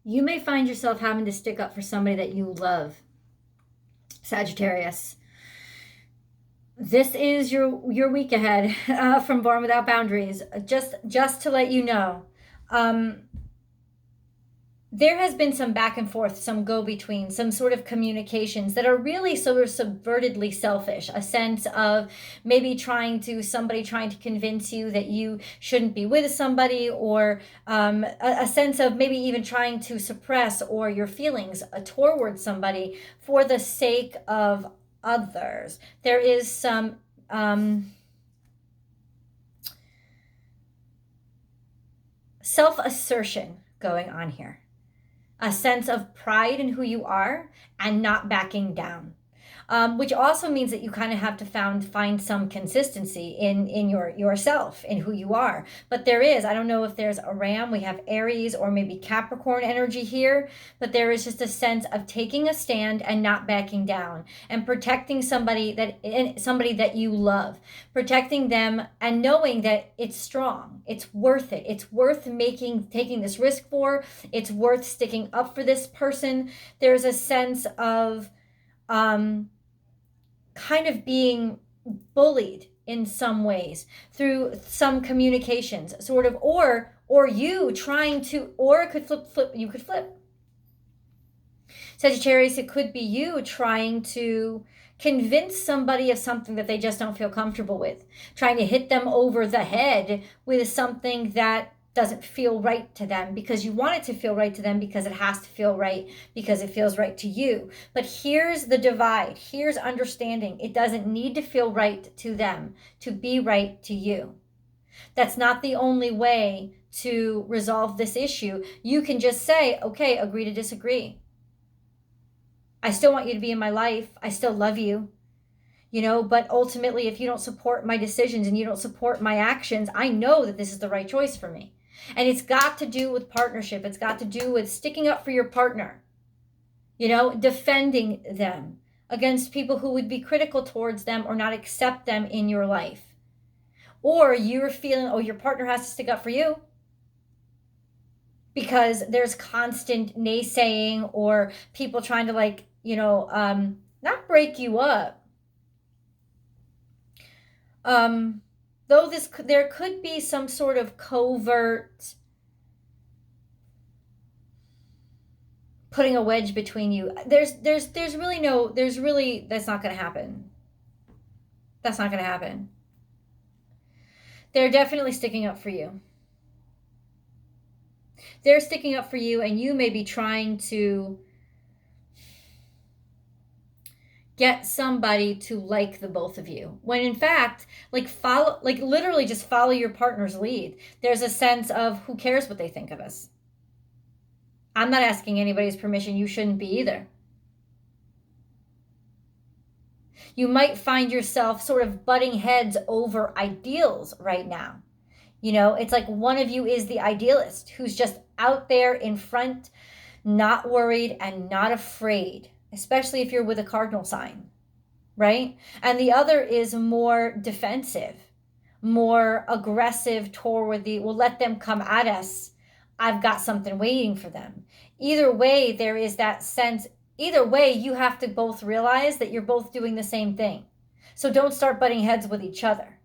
You may find yourself having to stick up for somebody that you love, Sagittarius. This is your week ahead from Born Without Boundaries. Just to let you know, there has been some back and forth, some go-between, some sort of communications that are really sort of subvertedly selfish. A sense of maybe somebody trying to convince you that you shouldn't be with somebody, or a sense of maybe even trying to suppress or your feelings towards somebody for the sake of others. There is some self-assertion going on here. A sense of pride in who you are and not backing down. Which also means that you kind of have to find some consistency in yourself, in who you are. But there is, I don't know if there's a Ram, we have Aries or maybe Capricorn energy here, but there is just a sense of taking a stand and not backing down, and protecting somebody that you love, protecting them and knowing that it's strong, it's worth it, it's worth taking this risk for, it's worth sticking up for this person. There's a sense of kind of being bullied in some ways through some communications, sort of, or you trying to, or it could you could flip. Sagittarius, it could be you trying to convince somebody of something that they just don't feel comfortable with, trying to hit them over the head with something that doesn't feel right to them, because you want it to feel right to them, because it has to feel right, because it feels right to you. But here's the divide. Here's understanding. It doesn't need to feel right to them to be right to you. That's not the only way to resolve this issue. You can just say, okay, agree to disagree. I still want you to be in my life. I still love you. But ultimately, if you don't support my decisions and you don't support my actions, I know that this is the right choice for me. And it's got to do with partnership. It's got to do with sticking up for your partner, defending them against people who would be critical towards them or not accept them in your life. Or you're feeling, your partner has to stick up for you because there's constant naysaying or people trying to not break you up. Though there could be some sort of covert putting a wedge between you. That's not going to happen. That's not going to happen. They're definitely sticking up for you. They're sticking up for you, and you may be trying to get somebody to like the both of you, when in fact, literally just follow your partner's lead. There's a sense of, who cares what they think of us? I'm not asking anybody's permission. You shouldn't be either. You might find yourself sort of butting heads over ideals right now. It's like one of you is the idealist who's just out there in front, not worried and not afraid, especially if you're with a cardinal sign, right? And the other is more defensive, more aggressive toward we'll let them come at us. I've got something waiting for them. Either way, there is that sense. Either way, you have to both realize that you're both doing the same thing. So don't start butting heads with each other.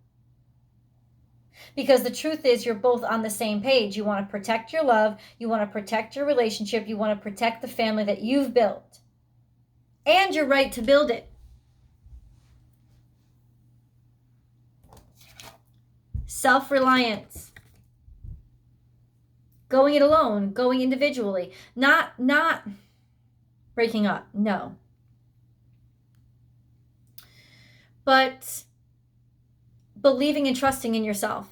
Because the truth is, you're both on the same page. You want to protect your love. You want to protect your relationship. You want to protect the family that you've built. And your right to build it. Self-reliance. Going it alone, going individually. Not breaking up, no. But believing and trusting in yourself.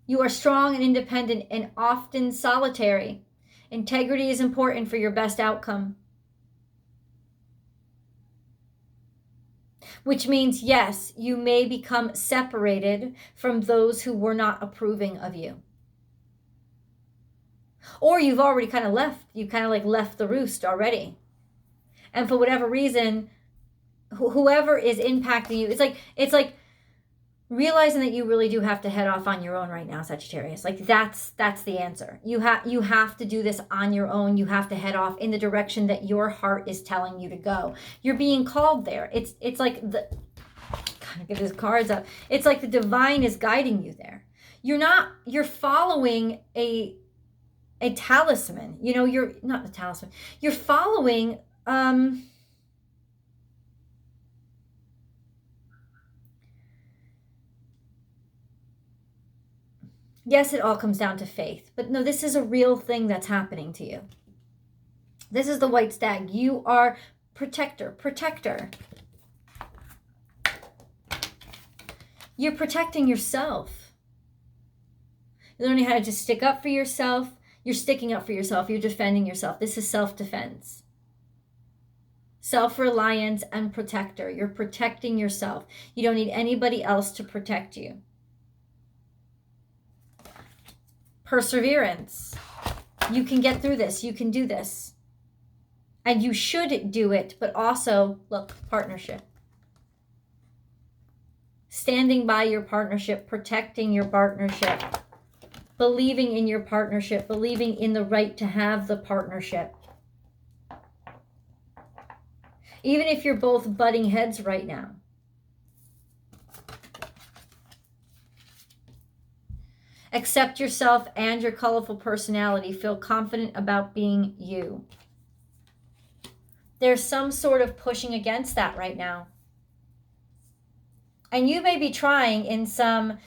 You are strong and independent and often solitary. Integrity is important for your best outcome. Which means, yes, you may become separated from those who were not approving of you. Or you've already kind of left. You kind of left the roost already. And for whatever reason, whoever is impacting you, it's like realizing that you really do have to head off on your own right now, Sagittarius. Like that's the answer. You have to do this on your own. You have to head off in the direction that your heart is telling you to go. You're being called there. It's like the kind of get his cards up. It's like the divine is guiding you there. You're following a talisman. You know, you're not a talisman. You're following yes, it all comes down to faith. But no, this is a real thing that's happening to you. This is the white stag. You are protector. You're protecting yourself. You're learning how to just stick up for yourself. You're sticking up for yourself. You're defending yourself. This is self-defense. Self-reliance and protector. You're protecting yourself. You don't need anybody else to protect you. Perseverance. You can get through this. You can do this. And you should do it, but also, look, partnership. Standing by your partnership, protecting your partnership, believing in your partnership, believing in the right to have the partnership. Even if you're both butting heads right now. Accept yourself and your colorful personality. Feel confident about being you. There's some sort of pushing against that right now. And you may be trying in some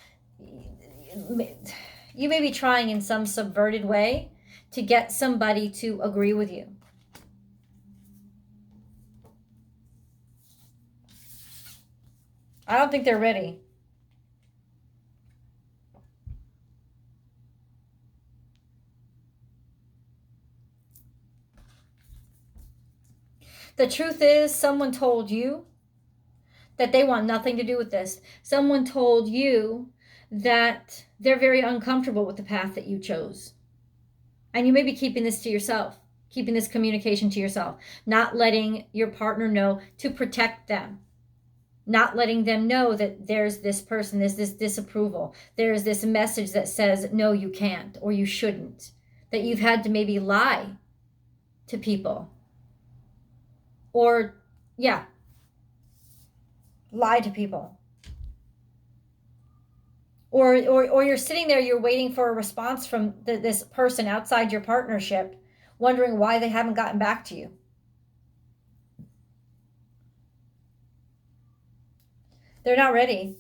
subverted way to get somebody to agree with you. I don't think they're ready. The truth is, someone told you that they want nothing to do with this. Someone told you that they're very uncomfortable with the path that you chose. And you may be keeping this to yourself, keeping this communication to yourself, not letting your partner know to protect them, not letting them know that there's this person, there's this disapproval, there's this message that says, no, you can't, or you shouldn't, that you've had to maybe lie to people. Or, yeah, lie to people. Or you're sitting there, you're waiting for a response from this person outside your partnership, wondering why they haven't gotten back to you. They're not ready.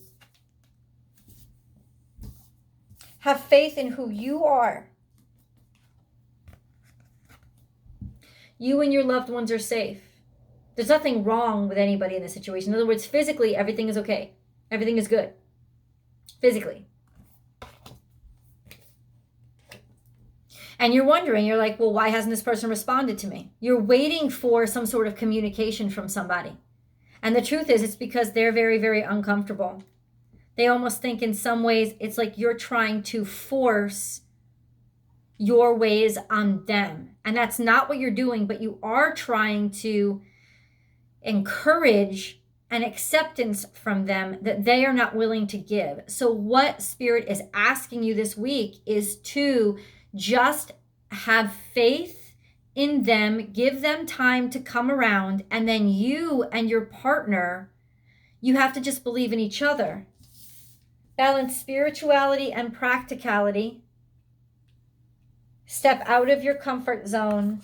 Have faith in who you are. You and your loved ones are safe. There's nothing wrong with anybody in this situation. In other words, physically, everything is okay. Everything is good. Physically. And you're wondering, you're like, well, why hasn't this person responded to me? You're waiting for some sort of communication from somebody. And the truth is, it's because they're very, very uncomfortable. They almost think in some ways, it's like you're trying to force your ways on them. And that's not what you're doing, but you are trying to encourage an acceptance from them that they are not willing to give. So what Spirit is asking you this week is to just have faith in them, give them time to come around, and then you and your partner, you have to just believe in each other. Balance spirituality and practicality. Step out of your comfort zone.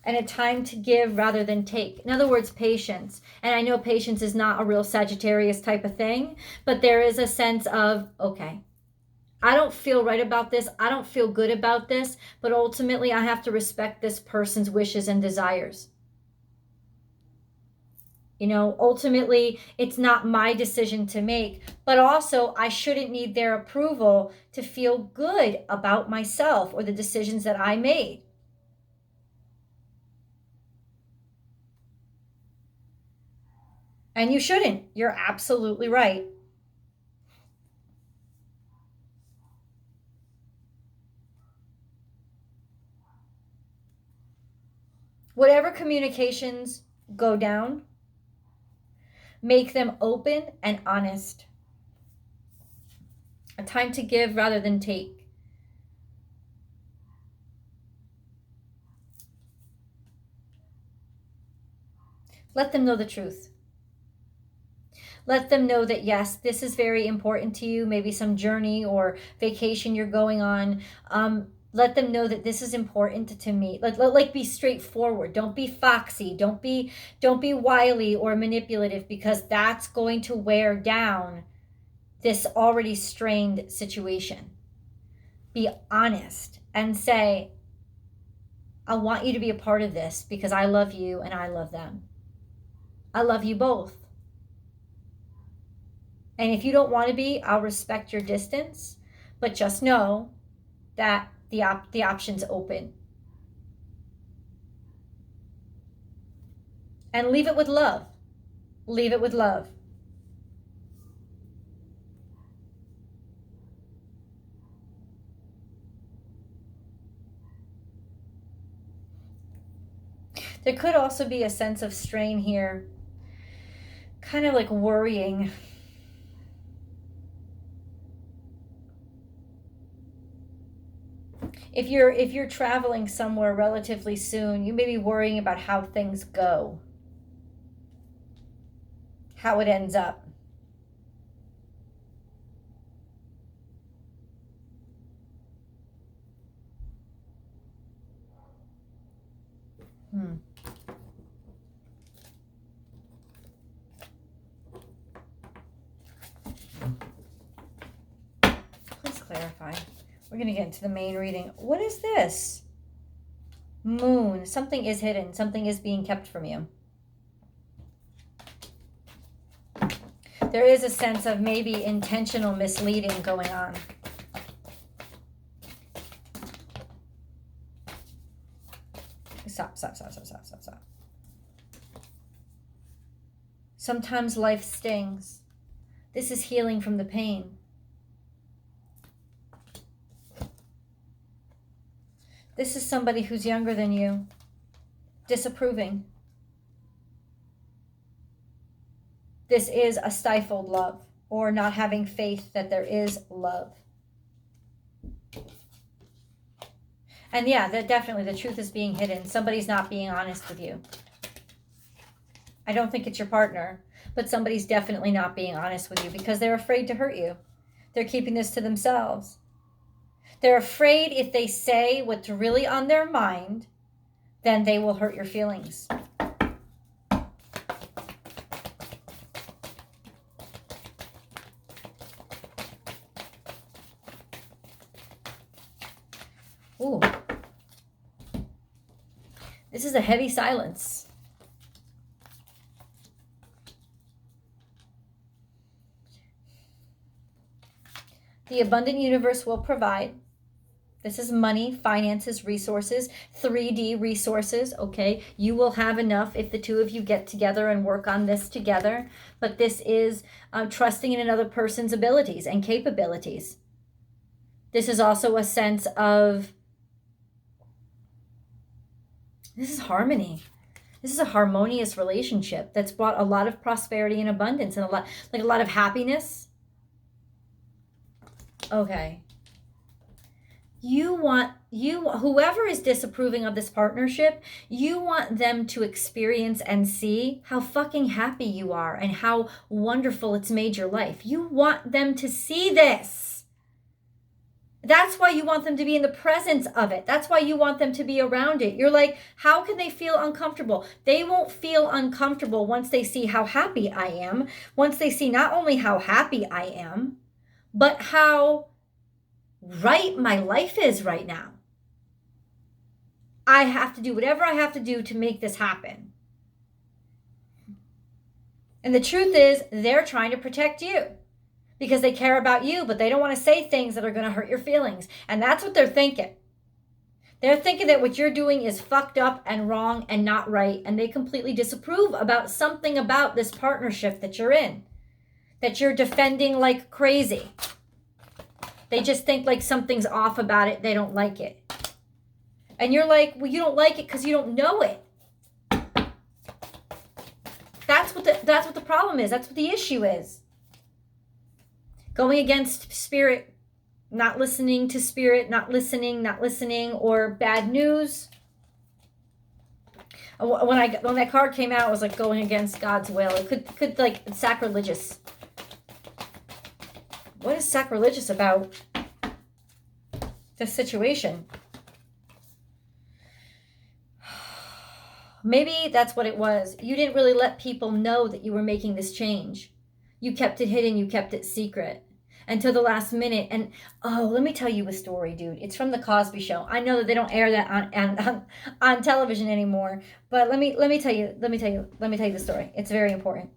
And a time to give rather than take. In other words, patience. And I know patience is not a real Sagittarius type of thing, but there is a sense of, okay, I don't feel right about this. I don't feel good about this, but ultimately I have to respect this person's wishes and desires. You know, ultimately it's not my decision to make, but also I shouldn't need their approval to feel good about myself or the decisions that I made. And you shouldn't. You're absolutely right. Whatever communications go down, make them open and honest. A time to give rather than take. Let them know the truth. Let them know that, yes, this is very important to you. Maybe some journey or vacation you're going on. Let them know that this is important to me. Like be straightforward. Don't be foxy. Don't be wily or manipulative, because that's going to wear down this already strained situation. Be honest and say, I want you to be a part of this because I love you and I love them. I love you both. And if you don't want to be, I'll respect your distance, but just know that the option's open. And leave it with love. Leave it with love. There could also be a sense of strain here, kind of like worrying. If you're traveling somewhere relatively soon, you may be worrying about how things go, how it ends up. Please clarify. We're going to get into the main reading. What is this? Moon. Something is hidden. Something is being kept from you. There is a sense of maybe intentional misleading going on. Stop. Sometimes life stings. This is healing from the pain. This is somebody who's younger than you, disapproving. This is a stifled love, or not having faith that there is love. And yeah, that definitely, the truth is being hidden. Somebody's not being honest with you. I don't think it's your partner, but somebody's definitely not being honest with you because they're afraid to hurt you. They're keeping this to themselves. They're afraid if they say what's really on their mind, then they will hurt your feelings. Ooh. This is a heavy silence. The abundant universe will provide. This is money, finances, resources, 3D resources, okay? You will have enough if the two of you get together and work on this together. But this is trusting in another person's abilities and capabilities. This is also a sense of, this is harmony. This is a harmonious relationship that's brought a lot of prosperity and abundance and a lot of happiness. Okay. Whoever is disapproving of this partnership, you want them to experience and see how fucking happy you are and how wonderful it's made your life. You want them to see this. That's why you want them to be in the presence of it. That's why you want them to be around it. You're like, how can they feel uncomfortable? They won't feel uncomfortable once they see how happy I am. Once they see not only how happy I am, but how right my life is right now. I have to do whatever I have to do to make this happen. And the truth is, they're trying to protect you because they care about you, but they don't want to say things that are going to hurt your feelings. And that's what they're thinking. They're thinking that what you're doing is fucked up and wrong and not right. And they completely disapprove about something about this partnership that you're in, that you're defending like crazy. They just think like something's off about it. They don't like it. And you're like, well, you don't like it because you don't know it. That's what the problem is. That's what the issue is. Going against spirit, not listening to spirit, not listening, or bad news. When that card came out, it was like going against God's will. It could like sacrilegious. What is sacrilegious about this situation? Maybe that's what it was. You didn't really let people know that you were making this change. You kept it hidden. You kept it secret until the last minute. And let me tell you a story, dude. It's from the Cosby Show. I know that they don't air that on television anymore, but let me tell you the story. It's very important.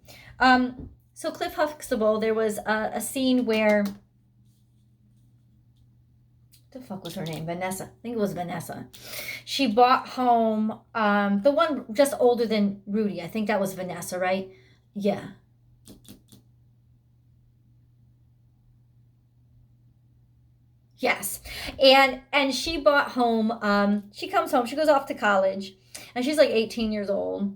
So Cliff Huxtable, there was a scene where, what the fuck was her name? Vanessa. I think it was Vanessa. She bought home the one just older than Rudy. I think that was Vanessa, right? Yeah. Yes. And she bought home, she comes home, she goes off to college, and she's like 18 years old,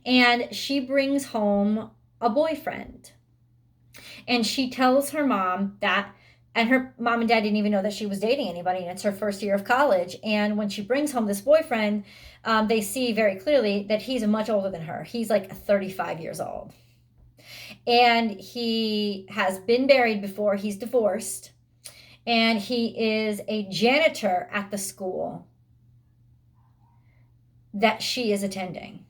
and she brings home a boyfriend. And she tells her mom that, and her mom and dad didn't even know that she was dating anybody, and it's her first year of college. And when she brings home this boyfriend, they see very clearly that he's much older than her. He's like 35 years old. And he has been married before. He's divorced. And he is a janitor at the school that she is attending.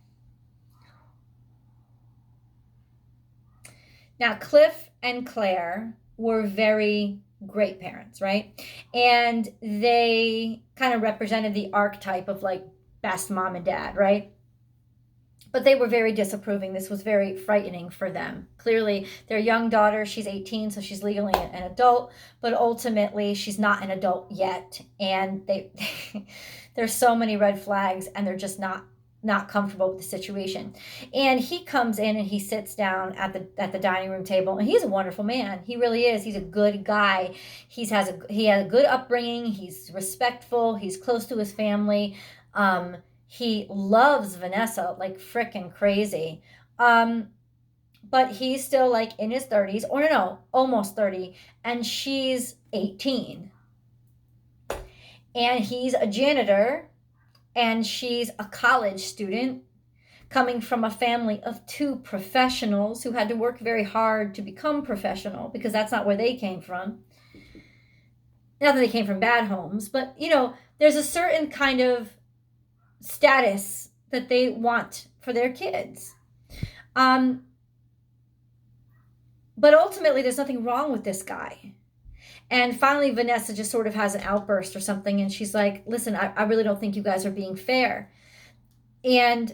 Now, Cliff and Claire were very great parents, right? And they kind of represented the archetype of like best mom and dad, right? But they were very disapproving. This was very frightening for them. Clearly, their young daughter, she's 18, so she's legally an adult, but ultimately she's not an adult yet. And there's so many red flags, and they're just not comfortable with the situation. And he comes in and he sits down at the dining room table, and he's a wonderful man. He really is. He's a good guy. He has a good upbringing. He's respectful. He's close to his family. He loves Vanessa like frickin' crazy. But he's still like in his 30s, or no, almost 30, and she's 18. And he's a janitor, and she's a college student coming from a family of two professionals who had to work very hard to become professional, because that's not where they came from. Not that they came from bad homes, but there's a certain kind of status that they want for their kids. But ultimately, there's nothing wrong with this guy. And finally, Vanessa just sort of has an outburst or something, and she's like, listen, I really don't think you guys are being fair. And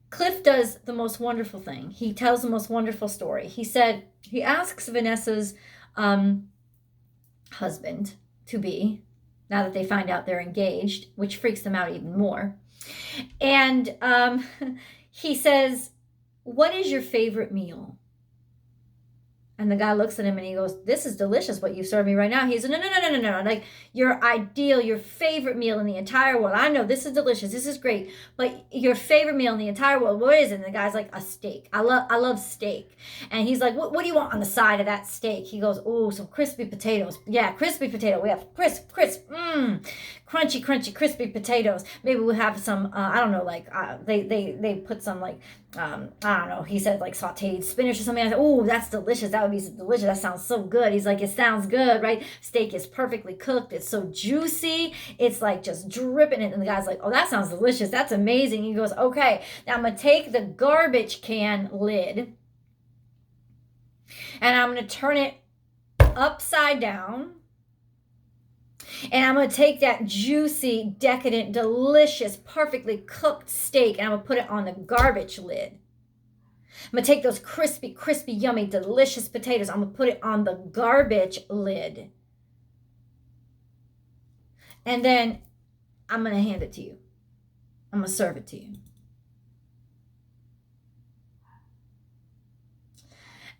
Cliff does the most wonderful thing. He tells the most wonderful story. He asks Vanessa's husband to be, now that they find out they're engaged, which freaks them out even more. And he says, what is your favorite meal? And the guy looks at him and he goes, this is delicious what you served me right now. He says, no. Like, your ideal, your favorite meal in the entire world. I know this is delicious. This is great. But your favorite meal in the entire world, what is it? And the guy's like, a steak. I love steak. And he's like, what do you want on the side of that steak? He goes, oh, some crispy potatoes. Yeah, crispy potato. We have crisp, crunchy, crispy potatoes. Maybe we'll have some, I don't know, like, they put some, like, I don't know, he said, like, sauteed spinach or something. I said, oh, that's delicious. That would be delicious. That sounds so good. He's like, it sounds good, right? Steak is perfectly cooked. It's so juicy. It's like just dripping it. And the guy's like, oh, that sounds delicious. That's amazing. He goes, okay, now I'm going to take the garbage can lid and I'm going to turn it upside down. And I'm going to take that juicy, decadent, delicious, perfectly cooked steak, and I'm going to put it on the garbage lid. I'm going to take those crispy, yummy, delicious potatoes. I'm going to put it on the garbage lid. And then I'm going to hand it to you. I'm going to serve it to you.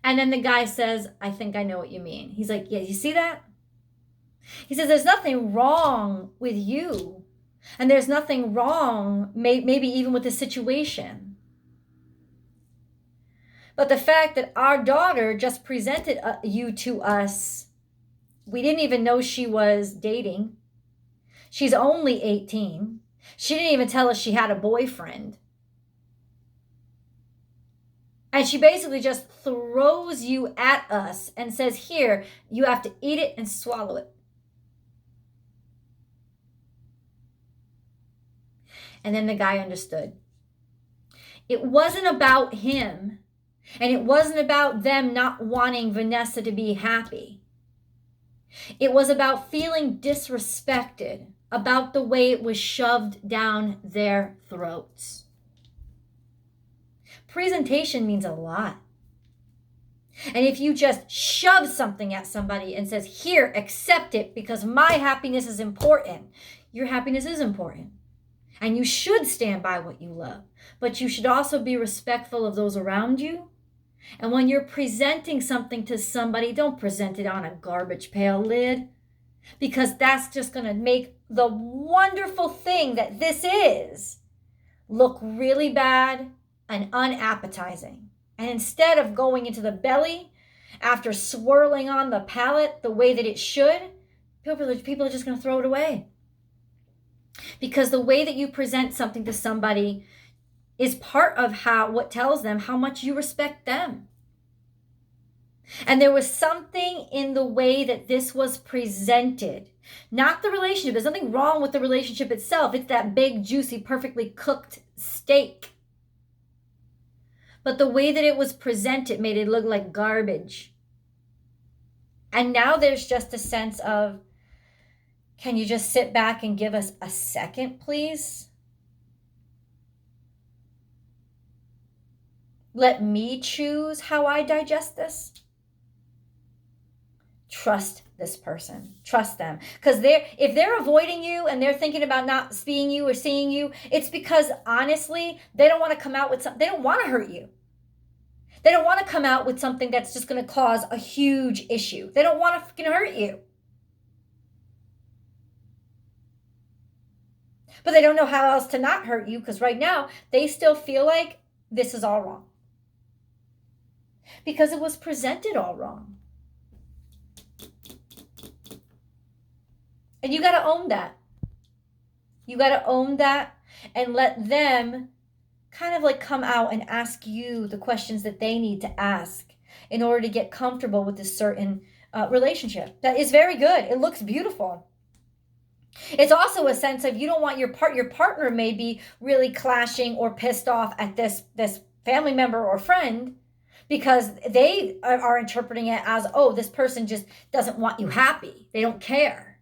And then the guy says, I think I know what you mean. He's like, yeah, you see that? He says, there's nothing wrong with you. And there's nothing wrong, maybe even with the situation. But the fact that our daughter just presented you to us, we didn't even know she was dating. She's only 18. She didn't even tell us she had a boyfriend. And she basically just throws you at us and says, here, you have to eat it and swallow it. And then the guy understood. It wasn't about him, and it wasn't about them not wanting Vanessa to be happy. It was about feeling disrespected about the way it was shoved down their throats. Presentation means a lot. And if you just shove something at somebody and says, here, accept it because my happiness is important, your happiness is important. And you should stand by what you love. But you should also be respectful of those around you. And when you're presenting something to somebody, don't present it on a garbage pail lid, because that's just going to make the wonderful thing that this is look really bad and unappetizing. And instead of going into the belly after swirling on the palate the way that it should, people are just going to throw it away. Because the way that you present something to somebody is part of what tells them how much you respect them. And there was something in the way that this was presented, not the relationship. There's nothing wrong with the relationship itself. It's that big, juicy, perfectly cooked steak. But the way that it was presented made it look like garbage. And now there's just a sense of, can you just sit back and give us a second, please? Let me choose how I digest this. Trust this person. Trust them. Because if they're avoiding you and they're thinking about not seeing you or seeing you, it's because, honestly, they don't want to come out with something. They don't want to hurt you. They don't want to come out with something that's just going to cause a huge issue. They don't want to fucking hurt you. But they don't know how else to not hurt you, because right now they still feel like this is all wrong. Because it was presented all wrong. And you got to own that. You got to own that and let them kind of like come out and ask you the questions that they need to ask in order to get comfortable with this certain relationship. That is very good. It looks beautiful. It's also a sense of you don't want your partner may be really clashing or pissed off at this family member or friend, because they are interpreting it as, oh, this person just doesn't want you happy. They don't care.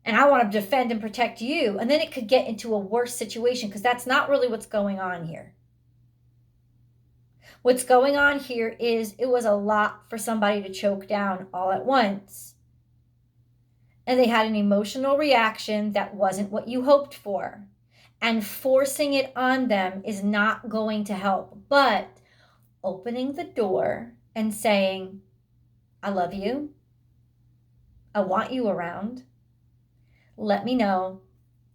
And I want to defend and protect you. And then it could get into a worse situation, because that's not really what's going on here. What's going on here is it was a lot for somebody to choke down all at once. And they had an emotional reaction that wasn't what you hoped for. And forcing it on them is not going to help. But opening the door and saying, I love you. I want you around. Let me know,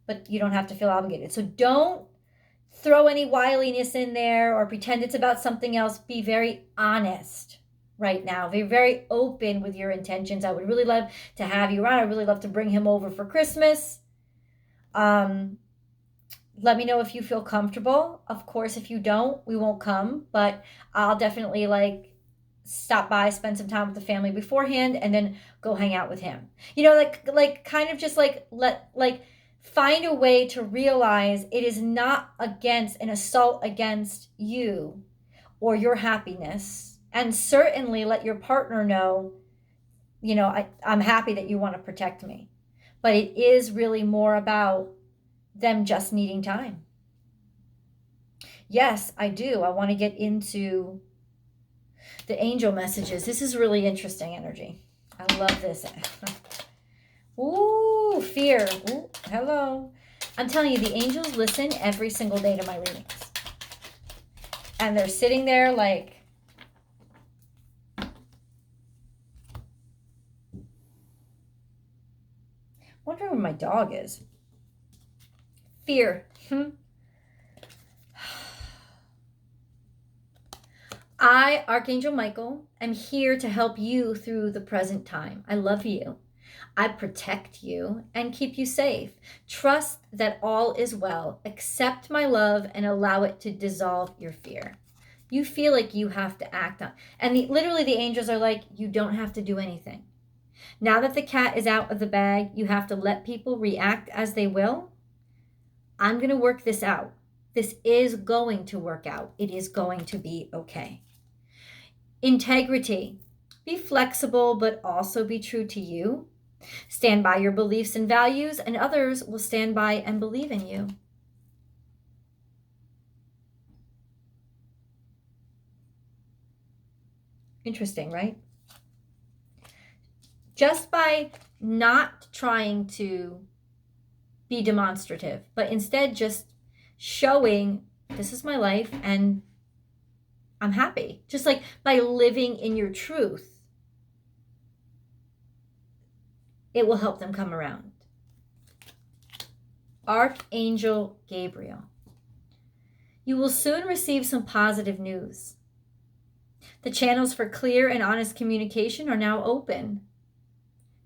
but you don't have to feel obligated. So don't throw any wiliness in there or pretend it's about something else. Be very honest right now. Be very open with your intentions. I would really love to have you around. I'd really love to bring him over for Christmas. Let me know if you feel comfortable. Of course, if you don't, we won't come, but I'll definitely stop by, spend some time with the family beforehand, and then go hang out with him. You know, kind of just find a way to realize it is not against an assault against you or your happiness. And certainly let your partner know, you know, I'm happy that you want to protect me. But it is really more about them just needing time. Yes, I do. I want to get into the angel messages. This is really interesting energy. I love this. Ooh, fear. Ooh, hello. I'm telling you, the angels listen every single day to my readings. And they're sitting there like, wondering where my dog is. Fear. I, Archangel Michael, am here to help you through the present time. I love you. I protect you and keep you safe. Trust that all is well. Accept my love and allow it to dissolve your fear. You feel like you have to act on. And literally the angels are like, you don't have to do anything. Now that the cat is out of the bag, you have to let people react as they will. I'm going to work this out. This is going to work out. It is going to be okay. Integrity. Be flexible, but also be true to you. Stand by your beliefs and values, and others will stand by and believe in you. Interesting, right? Just by not trying to be demonstrative, but instead just showing this is my life and I'm happy. Just like by living in your truth, it will help them come around. Archangel Gabriel. You will soon receive some positive news. The channels for clear and honest communication are now open.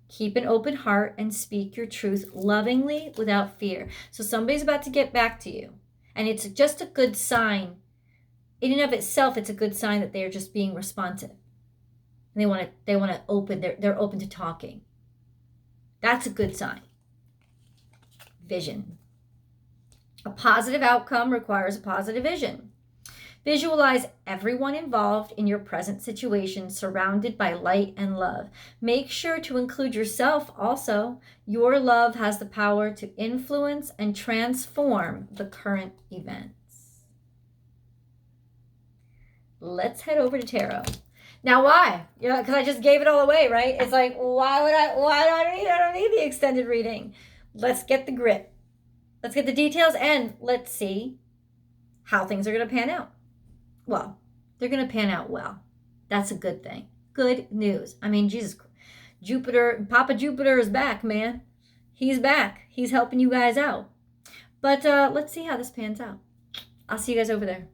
Keep an open heart and speak your truth lovingly without fear. So somebody's about to get back to you. And it's just a good sign. In and of itself, it's a good sign that they're just being responsive. And they want to open, they're open to talking. That's a good sign. Vision. A positive outcome requires a positive vision. Visualize everyone involved in your present situation surrounded by light and love. Make sure to include yourself also. Your love has the power to influence and transform the current events. Let's head over to tarot. Now why? Because I just gave it all away, right? It's like, I don't need the extended reading. Let's get the grip. Let's get the details and let's see how things are going to pan out. Well, they're going to pan out well. That's a good thing. Good news. I mean, Jesus, Papa Jupiter is back, man. He's back. He's helping you guys out. But let's see how this pans out. I'll see you guys over there.